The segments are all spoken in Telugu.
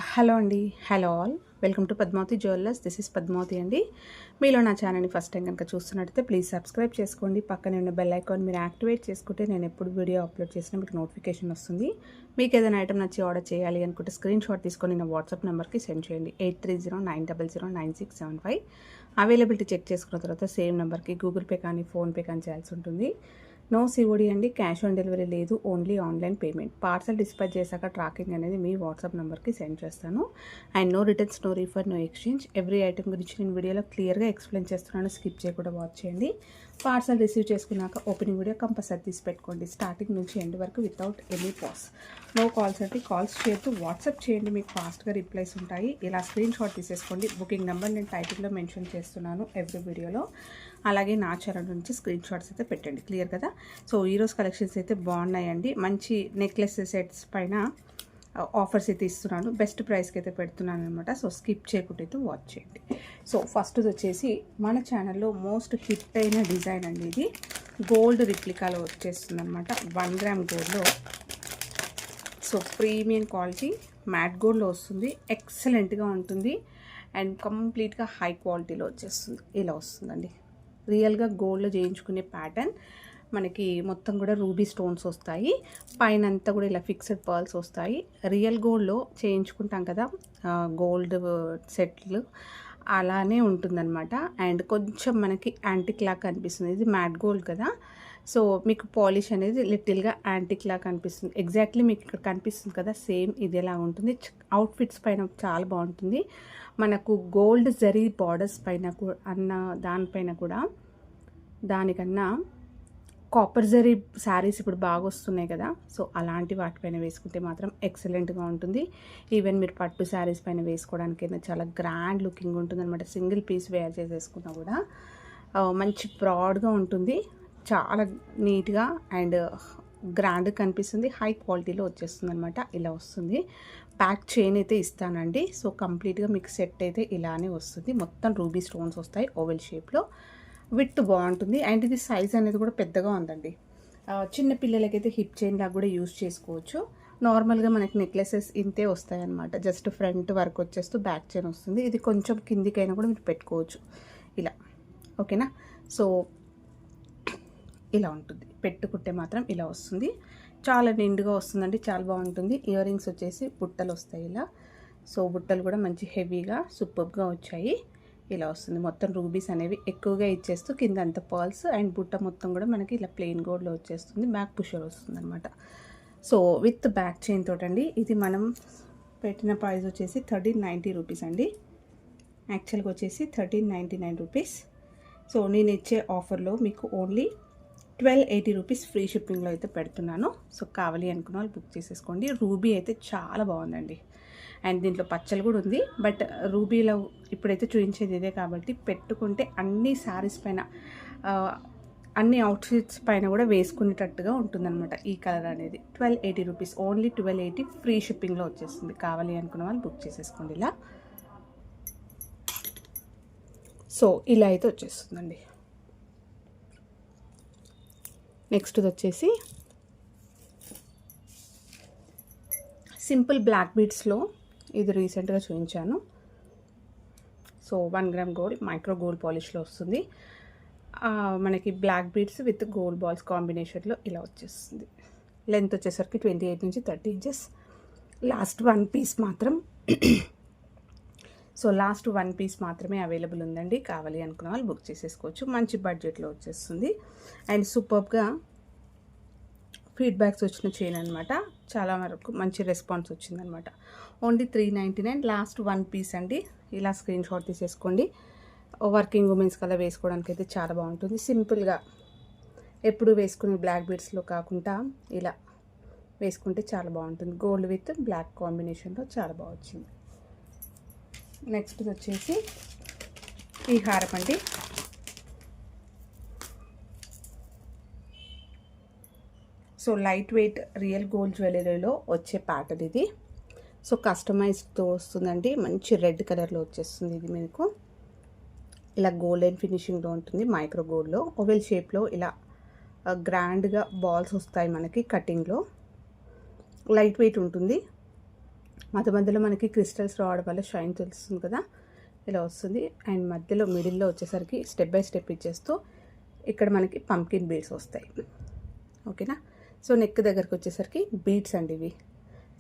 హలో అండి. Hello all. Welcome to Padmavathi jewellers. This is Padmavathi అండి. మీలో నా ఛానల్ని ఫస్ట్ టైం కనుక చూస్తున్నట్టయితే ప్లీజ్ సబ్స్క్రైబ్ చేసుకోండి. పక్కనే ఉన్న బెల్ ఐకాన్ మీరు యాక్టివేట్ చేసుకుంటే నేను ఎప్పుడు వీడియో అప్లోడ్ చేసినా మీకు నోటిఫికేషన్ వస్తుంది. మీకు ఏదైనా ఐటమ్ నచ్చి ఆర్డర్ చేయాలి అనుకుంటే స్క్రీన్ షాట్ తీసుకొని నా వాట్సాప్ నెంబర్కి సెండ్ చేయండి. 8309009675. అవైలబిలిటీ చెక్ చేసుకున్న తర్వాత సేమ్ నెంబర్కి గూగుల్ పే కానీ ఫోన్పే కానీ చేయాల్సి ఉంటుంది. నో సిఓడి అండి, క్యాష్ ఆన్ డెలివరీ లేదు, only online payment. Parcel dispatch చేశాక ట్రాకింగ్ అనేది మీ వాట్సాప్ నెంబర్కి సెండ్ చేస్తాను. And no returns, no refund, no exchange. Every item గురించి నేను వీడియోలో క్లియర్గా ఎక్స్ప్లెయిన్ చేస్తున్నాను, స్కిప్ చేయకుండా వాచ్ చేయండి. పార్సల్ రిసీవ్ చేసుకున్నాక ఓపెనింగ్ వీడియో కంపల్సరీ తీసి పెట్టుకోండి, స్టార్టింగ్ నుంచి ఎండ్ వరకు without any pause. No calls అంటే కాల్స్ చేయొద్దు, వాట్సాప్ చేయండి, మీకు ఫాస్ట్గా రిప్లైస్ ఉంటాయి. ఇలా స్క్రీన్ షాట్ తీసేసుకోండి. బుకింగ్ నెంబర్ నేను టైటిల్లో మెన్షన్ చేస్తున్నాను ఎవ్రీ వీడియోలో. అలాగే నా ఛానల్ నుంచి స్క్రీన్ షాట్స్ అయితే పెట్టండి, క్లియర్ కదా. సో ఈరోజు కలెక్షన్స్ అయితే బాగున్నాయండి. మంచి నెక్లెస్ సెట్స్ పైన ఆఫర్స్ అయితే ఇస్తున్నాను, బెస్ట్ ప్రైస్కి అయితే పెడుతున్నాను అనమాట. సో స్కిప్ చేయకుండా అయితే వాచ్ చేయండి. సో ఫస్ట్ వచ్చేసి మన ఛానల్లో మోస్ట్ హిట్ అయిన డిజైన్ అండి. ఇది గోల్డ్ రిప్లికాలో వచ్చేస్తుంది అనమాట. 1 గ్రామ్ గోల్డ్లో. సో ప్రీమియం క్వాలిటీ మ్యాట్ గోల్డ్లో వస్తుంది. ఎక్సలెంట్గా ఉంటుంది అండ్ కంప్లీట్గా హై క్వాలిటీలో వచ్చేస్తుంది. ఇలా వస్తుందండి. రియల్గా గోల్డ్లో చేయించుకునే ప్యాటర్న్. మనకి మొత్తం కూడా రూబీ స్టోన్స్ వస్తాయి, పైన అంతా కూడా ఇలా ఫిక్స్డ్ పర్ల్స్ వస్తాయి. రియల్ గోల్డ్లో చేయించుకుంటాం కదా గోల్డ్ సెట్లు, అలానే ఉంటుందన్నమాట. అండ్ కొంచెం మనకి యాంటిక్ లాగా కనిపిస్తుంది. ఇది మ్యాట్ గోల్డ్ కదా, సో మీకు పాలిష్ అనేది లిటిల్గా యాంటిక్ లాగా కనిపిస్తుంది. ఎగ్జాక్ట్లీ మీకు ఇక్కడ కనిపిస్తుంది కదా, సేమ్ ఇది ఎలా ఉంటుంది. అవుట్ఫిట్స్ పైన చాలా బాగుంటుంది. మనకు గోల్డ్ జరీ బార్డర్స్ పైన దానిపైన కూడా దానికన్నా కాపర్ జరీ శారీస్ ఇప్పుడు బాగా వస్తున్నాయి కదా, సో అలాంటి వాటిపైన వేసుకుంటే మాత్రం ఎక్సలెంట్గా ఉంటుంది. ఈవెన్ మీరు పట్టు శారీస్ పైన వేసుకోవడానికైనా చాలా గ్రాండ్ లుకింగ్ ఉంటుంది అనమాట. సింగిల్ పీస్ వేర్ చేసేసుకున్నా కూడా మంచి బ్రాడ్గా ఉంటుంది, చాలా నీట్గా అండ్ గ్రాండ్ కనిపిస్తుంది. హై క్వాలిటీలో వచ్చేస్తుంది అనమాట. ఇలా వస్తుంది. బ్యాక్ చైన్ అయితే ఇస్తానండి. సో కంప్లీట్గా మీకు సెట్ అయితే ఇలానే వస్తుంది. మొత్తం రూబీ స్టోన్స్ వస్తాయి ఓవెల్ షేప్లో. విత్ బాగుంటుంది అండ్ ఇది సైజ్ అనేది కూడా పెద్దగా ఉందండి. చిన్న పిల్లలకైతే హిప్ చైన్ లాగా కూడా యూజ్ చేసుకోవచ్చు. నార్మల్గా మనకి నెక్లెసెస్ ఇంతే వస్తాయి అనమాట. జస్ట్ ఫ్రంట్ వర్క్ వచ్చేస్తూ బ్యాక్ చైన్ వస్తుంది. ఇది కొంచెం కిందికైనా కూడా మీరు పెట్టుకోవచ్చు ఇలా, ఓకేనా. సో ఇలా ఉంటుంది, పెట్టుకుంటే మాత్రం ఇలా వస్తుంది. చాలా నిండుగా వస్తుందండి, చాలా బాగుంటుంది. ఇయర్ రింగ్స్ వచ్చేసి బుట్టలు వస్తాయి ఇలా. సో బుట్టలు కూడా మంచి హెవీగా సూపర్గా వచ్చాయి. ఇలా వస్తుంది. మొత్తం రూబీస్ అనేవి ఎక్కువగా ఇచ్చేస్తూ కింద అంత పర్ల్స్ అండ్ బుట్ట మొత్తం కూడా మనకి ఇలా ప్లెయిన్ గోల్డ్లో వచ్చేస్తుంది. బ్యాక్ పుషర్ వస్తుంది అనమాట. సో విత్ బ్యాక్ చైన్ తోటండి. ఇది మనం పెట్టిన ప్రైస్ వచ్చేసి 1390 రూపీస్ అండి. యాక్చువల్గా వచ్చేసి 1399 రూపీస్. సో నేను ఇచ్చే ఆఫర్లో మీకు ఓన్లీ 1280 రూపీస్ ఫ్రీ షిప్పింగ్లో అయితే పెడుతున్నాను. సో కావాలి అనుకున్న వాళ్ళు బుక్ చేసేసుకోండి. రూబీ అయితే చాలా బాగుందండి అండ్ దీంట్లో పచ్చలు కూడా ఉంది. బట్ రూబీలో ఇప్పుడైతే చూపించేది ఇదే కాబట్టి పెట్టుకుంటే అన్ని శారీస్ పైన అన్ని అవుట్ఫిట్స్ పైన కూడా వేసుకునేటట్టుగా ఉంటుందన్నమాట. ఈ కలర్ అనేది 1280 రూపీస్, ఓన్లీ 1280 ఫ్రీ షిప్పింగ్లో వచ్చేస్తుంది. కావాలి అనుకున్న వాళ్ళు బుక్ చేసేసుకోండి ఇలా. సో ఇలా అయితే వచ్చేస్తుందండి. నెక్స్ట్ వచ్చేసి సింపుల్ బ్లాక్ బీడ్స్లో ఇది రీసెంట్గా చూపించాను. So 1 gram gold micro gold పాలిష్లో వస్తుంది. మనకి black beads with gold balls కాంబినేషన్లో ఇలా వచ్చేస్తుంది. లెంత్ వచ్చేసరికి 28 నుంచి 30 ఇంచెస్. లాస్ట్ 1 పీస్ మాత్రం సో లాస్ట్ 1 పీస్ మాత్రమే అవైలబుల్ ఉందండి. కావాలి అనుకున్న వాళ్ళు బుక్ చేసేసుకోవచ్చు. మంచి బడ్జెట్లో వచ్చేస్తుంది అండ్ సూపర్గా ఫీడ్బ్యాక్స్ వచ్చిన చైన్ అనమాట. చాలా వరకు మంచి రెస్పాన్స్ వచ్చిందనమాట. ఓన్లీ 399, లాస్ట్ 1 పీస్ అండి. ఇలా స్క్రీన్ షాట్ తీసేసుకోండి. వర్కింగ్ ఉమెన్స్ కల్లా వేసుకోవడానికి అయితే చాలా బాగుంటుంది. సింపుల్గా ఎప్పుడు వేసుకునే బ్లాక్ బీడ్స్లో కాకుండా ఇలా వేసుకుంటే చాలా బాగుంటుంది. గోల్డ్ విత్ బ్లాక్ కాంబినేషన్లో చాలా బాగా వచ్చింది. నెక్స్ట్ వచ్చేసి ఈ హారం అండి. So light weight real gold జ్యువెలరీలో వచ్చే ప్యాటర్న్ ఇది. సో కస్టమైజ్డ్తో వస్తుందండి. మంచి రెడ్ కలర్లో వచ్చేస్తుంది. ఇది మీకు ఇలా గోల్డెన్ ఫినిషింగ్లో ఉంటుంది. మైక్రో గోల్డ్లో ఓవెల్ షేప్లో ఇలా గ్రాండ్గా బాల్స్ వస్తాయి మనకి కటింగ్లో. లైట్ వెయిట్ ఉంటుంది. మధ్య మధ్యలో మనకి క్రిస్టల్స్ రావడం వల్ల షైన్ తెలుస్తుంది కదా, ఇలా వస్తుంది. అండ్ మధ్యలో మిడిల్లో వచ్చేసరికి స్టెప్ బై స్టెప్ ఇచ్చేస్తూ ఇక్కడ మనకి పంకిన్ బీడ్స్ వస్తాయి. ఓకేనా. సో నెక్ దగ్గరకు వచ్చేసరికి బీడ్స్ అండి, ఇవి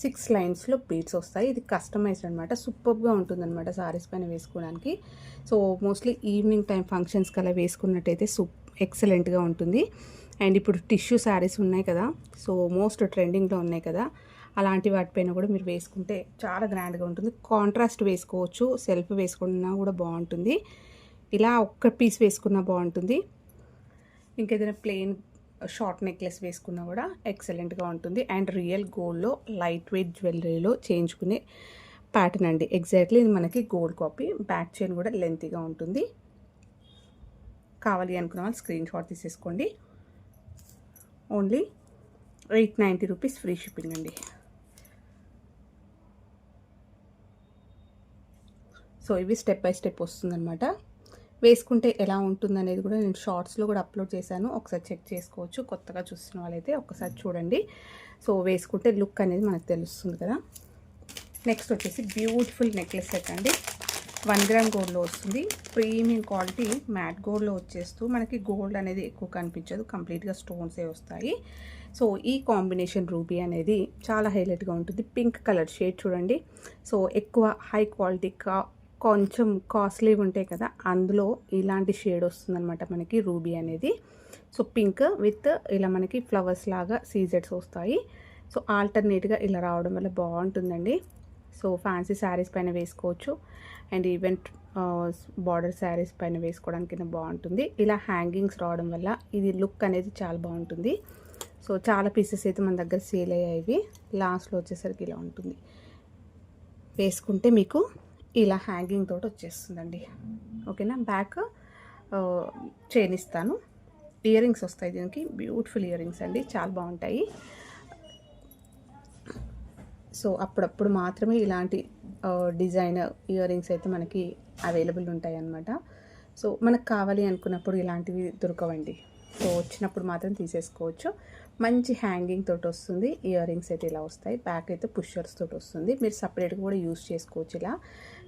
6 లైన్స్లో బీడ్స్ వస్తాయి. ఇది కస్టమైజ్డ్ అనమాట, సూపర్గా ఉంటుందన్నమాట సారీస్ పైన వేసుకోవడానికి. సో మోస్ట్లీ ఈవినింగ్ టైం ఫంక్షన్స్కి అలా వేసుకున్నట్టయితే ఎక్సలెంట్గా ఉంటుంది. అండ్ ఇప్పుడు టిష్యూ శారీస్ ఉన్నాయి కదా, సో మోస్ట్ ట్రెండింగ్లో ఉన్నాయి కదా, అలాంటి వాటిపైన కూడా మీరు వేసుకుంటే చాలా గ్రాండ్గా ఉంటుంది. కాంట్రాస్ట్ వేసుకోవచ్చు, సెల్ఫ్ వేసుకున్నా కూడా బాగుంటుంది, ఇలా ఒక్క పీస్ వేసుకున్నా బాగుంటుంది. ఇంకేదైనా ప్లెయిన్ షార్ట్ నెక్లెస్ వేసుకున్నా కూడా ఎక్సలెంట్గా ఉంటుంది. అండ్ రియల్ గోల్డ్లో లైట్ వెయిట్ జ్యువెలరీలో చేయించుకునే ప్యాటర్న్ అండి. ఎగ్జాక్ట్లీ ఇది మనకి గోల్డ్ కాపీ. బ్యాక్ చైన్ కూడా లెంతీగా ఉంటుంది. కావాలి అనుకున్న వాళ్ళు స్క్రీన్ షాట్ తీసేసుకోండి. ఓన్లీ 890 రూపీస్ ఫ్రీ షిప్పింగ్ అండి. సో ఇవి స్టెప్ బై స్టెప్ వస్తుందన్నమాట. వేసుకుంటే ఎలా ఉంటుందనేది కూడా నేను షార్ట్స్లో కూడా అప్లోడ్ చేశాను, ఒకసారి చెక్ చేసుకోవచ్చు. కొత్తగా చూస్తున్న వాళ్ళైతే ఒకసారి చూడండి. సో వేసుకుంటే లుక్ అనేది మనకు తెలుస్తుంది కదా. నెక్స్ట్ వచ్చేసి బ్యూటిఫుల్ నెక్లెస్ సెట్ అండి. 1 గ్రామ్ గోల్డ్లో వస్తుంది. ప్రీమియం క్వాలిటీ మ్యాట్ గోల్డ్లో వచ్చేస్తూ మనకి గోల్డ్ అనేది ఎక్కువ కనిపించదు, కంప్లీట్గా స్టోన్సే వస్తాయి. సో ఈ కాంబినేషన్ రూబీ అనేది చాలా హైలైట్గా ఉంటుంది. పింక్ కలర్ షేడ్ చూడండి. సో ఎక్కువ హై క్వాలిటీ కొంచెం కాస్ట్లీ ఉంటాయి కదా, అందులో ఇలాంటి షేడ్ వస్తుందన్నమాట మనకి రూబీ అనేది. సో పింక్ విత్ ఇలా మనకి ఫ్లవర్స్ లాగా సీజెడ్స్ వస్తాయి. సో ఆల్టర్నేట్గా ఇలా రావడం వల్ల బాగుంటుందండి. సో ఫ్యాన్సీ శారీస్ పైన వేసుకోవచ్చు, అండ్ ఈవెంట్ బార్డర్ శారీస్ పైన వేసుకోవడానికి బాగుంటుంది. ఇలా హ్యాంగింగ్స్ రావడం వల్ల ఇది లుక్ అనేది చాలా బాగుంటుంది. సో చాలా పీసెస్ అయితే మన దగ్గర సేల్ అయ్యాయి. లాస్ట్లో వచ్చేసరికి ఇలా ఉంటుంది. వేసుకుంటే మీకు ఇలా హ్యాంగింగ్ తోటి వచ్చేస్తుందండి. ఓకేనా. బ్యాక్ చైన్ ఇస్తాను. ఇయర్ రింగ్స్ వస్తాయి దీనికి, బ్యూటిఫుల్ ఇయర్ రింగ్స్ అండి, చాలా బాగుంటాయి. సో అప్పుడప్పుడు మాత్రమే ఇలాంటి డిజైనర్ ఇయర్ రింగ్స్ అయితే మనకి అవైలబుల్ ఉంటాయి అన్నమాట. సో మనకు కావాలి అనుకున్నప్పుడు ఇలాంటివి దొరకవండి. సో వచ్చినప్పుడు మాత్రం తీసేసుకోవచ్చు. మంచి హ్యాంగింగ్ తోటి వస్తుంది. ఇయర్ రింగ్స్ అయితే ఇలా వస్తాయి. బ్యాక్ అయితే పుషర్స్ తోటి వస్తుంది. మీరు సపరేట్గా కూడా యూస్ చేసుకోవచ్చు, ఇలా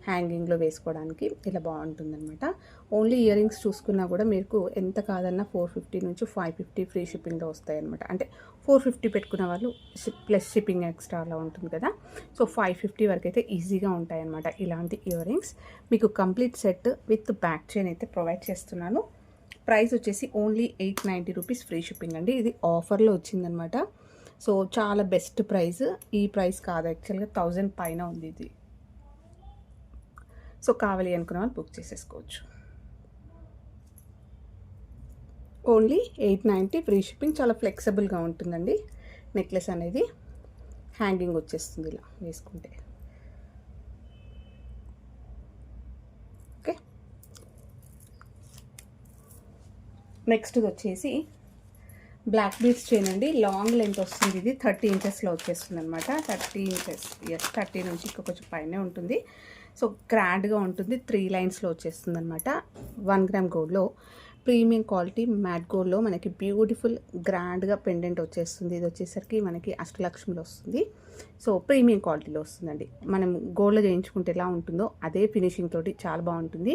హ్యాంగింగ్లో వేసుకోవడానికి ఇలా బాగుంటుంది అనమాట. ఓన్లీ ఇయర్ రింగ్స్ చూసుకున్నా కూడా మీకు ఎంత కాదన్నా 450 నుంచి 550 ఫ్రీ షిప్పింగ్లో వస్తాయి అనమాట. అంటే 450 పెట్టుకున్న వాళ్ళు ప్లస్ షిప్పింగ్ ఎక్స్ట్రా అలా ఉంటుంది కదా. సో 550 వరకు అయితే ఈజీగా ఉంటాయి అనమాట ఇలాంటి ఇయర్ రింగ్స్. మీకు complete set with back chain అయితే ప్రొవైడ్ చేస్తున్నాను. ప్రైస్ వచ్చేసి ఓన్లీ 890 రూపీస్ ఫ్రీ షిప్పింగ్ అండి. ఇది ఆఫర్లో వచ్చిందనమాట. సో చాలా బెస్ట్ ప్రైస్. ఈ ప్రైస్ కాదు, యాక్చువల్గా 1000 పైన ఉంది ఇది. సో కావాలి అనుకున్న వాళ్ళు బుక్ చేసేసుకోవచ్చు. Only 890 free shipping. చాలా ఫ్లెక్సిబుల్గా ఉంటుందండి నెక్లెస్ అనేది. హ్యాంగింగ్ వచ్చేస్తుంది ఇలా వేసుకుంటే. ఓకే. నెక్స్ట్ వచ్చేసి బ్లాక్ బీడ్స్ చైన్ అండి. లాంగ్ లెంత్ వస్తుంది. ఇది 30 ఇంచెస్లో వచ్చేస్తుంది అనమాట. 30 ఇంచెస్, ఎస్ 30 నుంచి ఇంకా కొంచెం పైనే ఉంటుంది. సో గ్రాండ్గా ఉంటుంది. 3 లైన్స్లో వచ్చేస్తుంది అనమాట. 1 గ్రామ్ గోల్డ్లో ప్రీమియం క్వాలిటీ మ్యాట్ గోల్డ్లో మనకి బ్యూటిఫుల్ గ్రాండ్గా పెండెంట్ వచ్చేస్తుంది. ఇది వచ్చేసరికి మనకి అష్టలక్ష్మిలో వస్తుంది. సో ప్రీమియం క్వాలిటీలో వస్తుందండి. మనం గోల్డ్లో చేయించుకుంటే ఎలా ఉంటుందో అదే ఫినిషింగ్ తోటి చాలా బాగుంటుంది.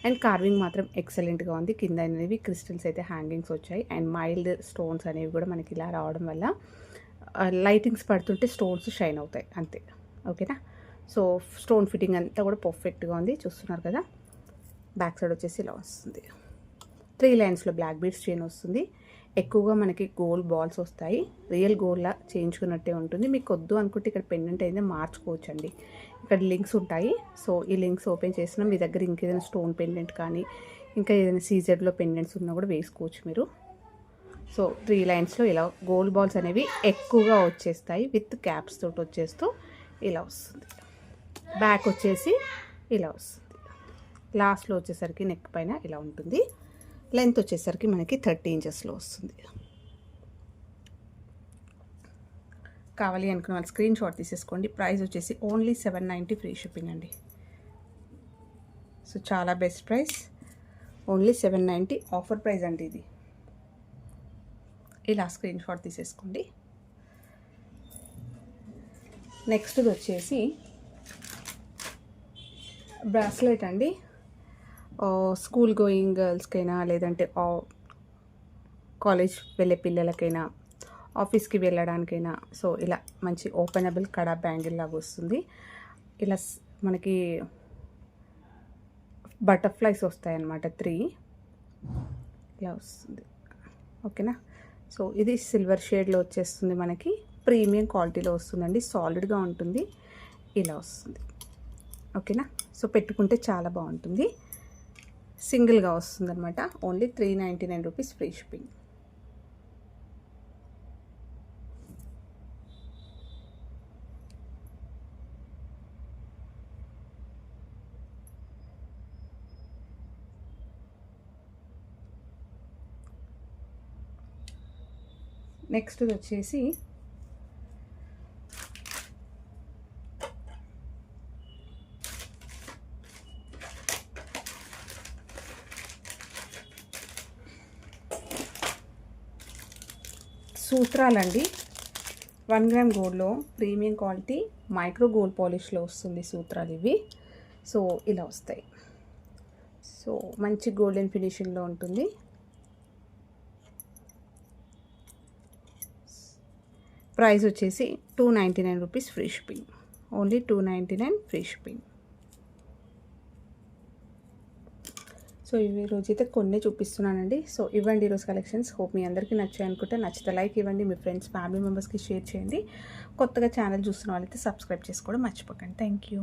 అండ్ కార్వింగ్ మాత్రం ఎక్సలెంట్గా ఉంది. కింద అనేవి క్రిస్టల్స్ అయితే హ్యాంగింగ్స్ వచ్చాయి. అండ్ మైల్డ్ స్టోన్స్ అనేవి కూడా మనకి ఇలా రావడం వల్ల లైటింగ్స్ పడుతుంటే స్టోన్స్ షైన్ అవుతాయి అంతే. ఓకేనా. సో స్టోన్ ఫిట్టింగ్ అంతా కూడా పర్ఫెక్ట్గా ఉంది, చూస్తున్నారు కదా. బ్యాక్ సైడ్ వచ్చేసి ఇలా వస్తుంది. 3 లైన్స్లో బ్లాక్ బీడ్స్ చైన్ వస్తుంది. ఎక్కువగా మనకి గోల్డ్ బాల్స్ వస్తాయి. రియల్ గోల్డ్లా చేయించుకున్నట్టే ఉంటుంది. మీకు వద్దు అనుకుంటే ఇక్కడ పెండెంట్ అయితే మార్చుకోవచ్చు అండి. ఇక్కడ లింక్స్ ఉంటాయి. సో ఈ లింక్స్ ఓపెన్ చేసినా మీ దగ్గర ఇంకేదైనా స్టోన్ పెండెంట్ కానీ ఇంకా ఏదైనా సీజెడ్లో పెండెంట్స్ ఉన్నా కూడా వేసుకోవచ్చు మీరు. సో 3 లైన్స్లో ఇలా గోల్డ్ బాల్స్ అనేవి ఎక్కువగా వచ్చేస్తాయి. విత్ క్యాప్స్ తోటి వచ్చేస్తూ ఇలా వస్తుంది. బ్యాక్ వచ్చేసి ఇలా వస్తుంది. లాస్ట్లో వచ్చేసరికి నెక్ పైన ఇలా ఉంటుంది. లెంత్ వచ్చేసరికి మనకి 30 ఇంచెస్లో వస్తుంది. కావాలి అనుకున్న వాళ్ళు స్క్రీన్ షాట్ తీసేసుకోండి. ప్రైస్ వచ్చేసి ఓన్లీ 790 ఫ్రీ షిప్పింగ్ అండి. సో చాలా best price. Only 790 offer price అండి ఇది. ఇలా స్క్రీన్ షాట్ తీసేసుకోండి. నెక్స్ట్ వచ్చేసి బ్రాస్లెట్ అండి. స్కూల్ గోయింగ్ గర్ల్స్కైనా, లేదంటే కాలేజ్ వెళ్ళే పిల్లలకైనా, ఆఫీస్కి వెళ్ళడానికైనా, సో ఇలా మంచి ఓపెనబుల్ కడా బ్యాంగిల్ లాగా వస్తుంది. ఇలా మనకి బటర్ఫ్లైస్ వస్తాయన్నమాట 3 ఇలా వస్తుంది. ఓకేనా. సో ఇది సిల్వర్ షేడ్లో వచ్చేస్తుంది, మనకి ప్రీమియం క్వాలిటీలో వస్తుందండి. సాలిడ్గా ఉంటుంది, ఇలా వస్తుంది. ఓకేనా. సో పెట్టుకుంటే చాలా బాగుంటుంది. సింగిల్గా వస్తుంది అనమాట. Only 399 rupees free shipping. Next వచ్చేసి సూత్రాలండి. 1 గ్రామ్ గోల్డ్లో ప్రీమియం క్వాలిటీ మైక్రో గోల్డ్ పాలిష్లో వస్తుంది సూత్రాలు ఇవి. సో ఇలా వస్తాయి. సో మంచి గోల్డెన్ ఫినిషింగ్లో ఉంటుంది. ప్రైస్ వచ్చేసి 299 rupees free shipping. Only 299 free shipping. So ఇవి రోజైతే కొన్ని చూపిస్తున్నానండి. సో ఇవ్వండి ఈరోజు కలెక్షన్స్. హోప్ మీ అందరికీ నచ్చాయి అనుకుంటే, నచ్చితే లైక్ ఇవ్వండి, మీ ఫ్రెండ్స్ ఫ్యామిలీ మెంబర్స్కి షేర్ చేయండి. కొత్తగా ఛానల్ చూస్తున్న వాళ్ళైతే సబ్స్క్రైబ్ చేసుకోవడం మర్చిపోకండి. Thank you.